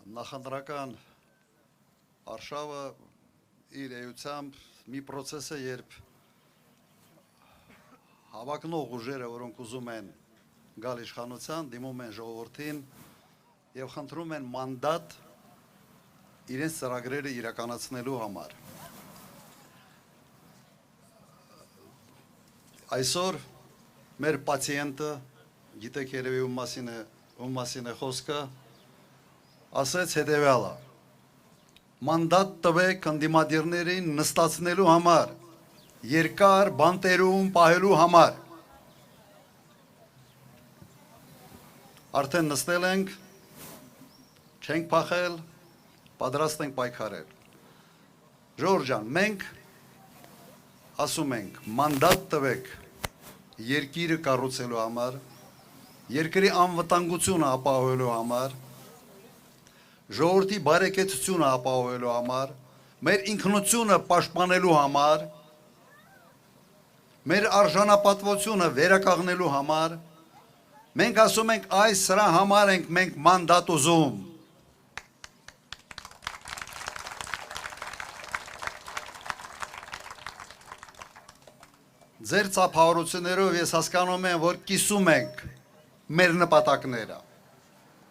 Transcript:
նախընտրական արշավը իր էությամբ մի պրոցես է, երբ հավակնող ուժերը, որոնք ուզում են գալ իշխանության, դիմում են ժողովրդին եւ խնդրում են մանդատ իրենց ծրագրերը իրականացնելու համար։ Այսօր մեր պացիենտը, գիտեք երևի ում մասին է խոսքը, ասեց հետևյալը. մանդատ տվեք ընդդիմադիրներին նստացնելու համար, երկար բանտերում պահելու համար։ Արդեն նստել ենք, չենք փախել, պատրաստ ենք պայքարել։ Ժողովուրդ ջան, մենք ասում ենք, մանդատ տվեք երկիրը կառուցելու համար, երկրի անվտանգությունը ապահովելու համար, ժողովրդի բարեկեցությունը ապահովելու համար, մեր ինքնությունը պաշտպանելու համար, մեր արժանապատվությունը վերականգնելու համար, մենք ասում ենք, այս սրա համար ենք մենք մանդատ ուզում։ Ձեր ծափահարություններով ես հասկանում եմ, որ կիսում ենք մեր նպատակները։